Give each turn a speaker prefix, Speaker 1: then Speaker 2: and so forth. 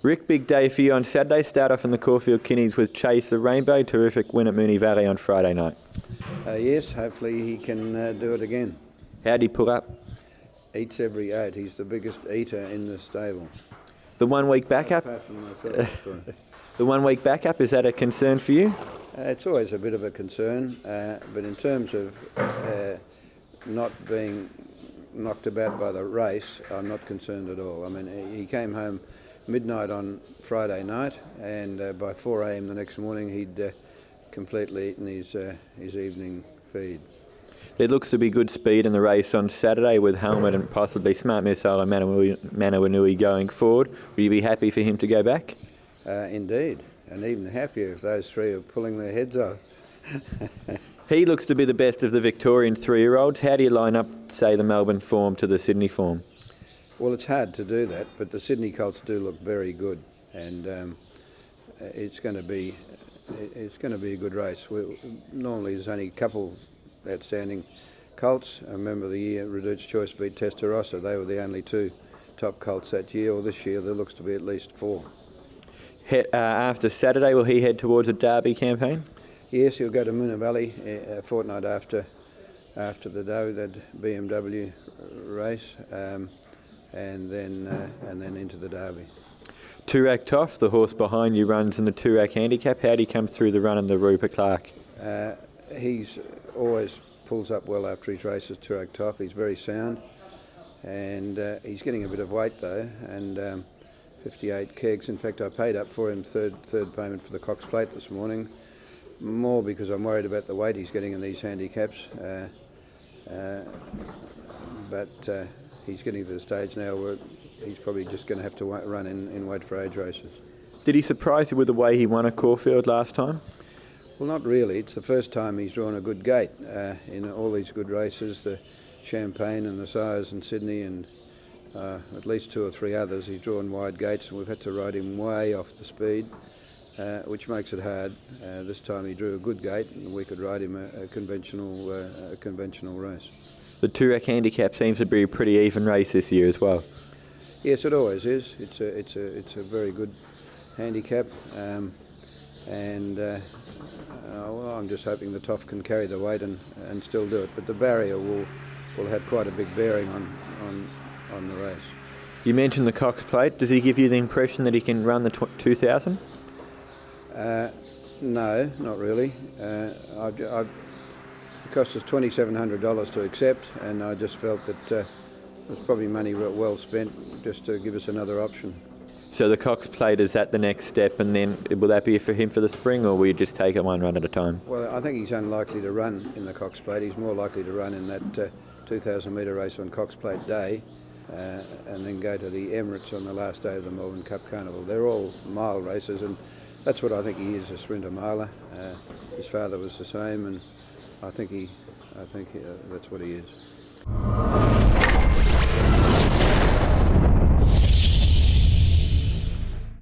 Speaker 1: Rick, big day for you on Saturday. Start off in the Caulfield Guineas with Chase the Rainbow. Terrific win at Moonee Valley on Friday night.
Speaker 2: Yes, hopefully he can do it again.
Speaker 1: How'd he pull up?
Speaker 2: Eats every 8. He's the biggest eater in the stable.
Speaker 1: The 1 week backup?
Speaker 2: Apart from myself,
Speaker 1: The 1 week backup, is that a concern for you?
Speaker 2: it's always a bit of a concern, but in terms of not being knocked about by the race, I'm not concerned at all. I mean, he came home midnight on Friday night, and by 4 a.m. the next morning he'd completely eaten his evening feed.
Speaker 1: There looks to be good speed in the race on Saturday with Helmet and possibly Smart Missile and Manawanui going forward. Will you be happy for him to go back?
Speaker 2: Indeed, and even happier if those three are pulling their heads off.
Speaker 1: He looks to be the best of the Victorian 3-year-olds. How do you line up, say, the Melbourne form to the Sydney form?
Speaker 2: Well, it's hard to do that, but the Sydney colts do look very good, and it's going to be a good race. Normally, there's only a couple outstanding colts. I remember the year Reduced Choice beat Testarossa. They were the only two top colts that year. Or this year, there looks to be at least 4.
Speaker 1: After Saturday, will he head towards a Derby campaign?
Speaker 2: Yes, he'll go to Moonee Valley a fortnight after the Derby, that BMW race, and then into the Derby.
Speaker 1: Toorak Toff, the horse behind you, runs in the Toorak handicap. How do he come through the run in the Rupert Clark?
Speaker 2: He's always pulls up well after his races, Toorak Toff. He's very sound, and he's getting a bit of weight though, and 58 kegs. In fact, I paid up for him third payment for the Cox Plate this morning, more because I'm worried about the weight he's getting in these handicaps, but he's getting to the stage now where he's probably just going to have to run in weight for age races.
Speaker 1: Did he surprise you with the way he won at Caulfield last time?
Speaker 2: Well, not really. It's the first time he's drawn a good gate in all these good races, the Champagne and the Sires in Sydney, and at least 2 or 3 others. He's drawn wide gates, and we've had to ride him way off the speed, which makes it hard. This time he drew a good gate, and we could ride him a conventional race.
Speaker 1: The Toorak handicap seems to be a pretty even race this year as well.
Speaker 2: Yes, it always is. It's a very good handicap, well, I'm just hoping the Toff can carry the weight and still do it. But the barrier will have quite a big bearing on the race.
Speaker 1: You mentioned the Cox Plate. Does he give you the impression that he can run the 2000?
Speaker 2: No, not really. It cost us $2,700 to accept, and I just felt that it was probably money well spent just to give us another option.
Speaker 1: So the Cox Plate, is that the next step, and then will that be for him for the spring, or will you just take it one run at a time?
Speaker 2: Well, I think he's unlikely to run in the Cox Plate. He's more likely to run in that 2,000 metre race on Cox Plate Day, and then go to the Emirates on the last day of the Melbourne Cup Carnival. They're all mile races, and that's what I think he is, a sprinter miler. His father was the same, and I think that's what he is.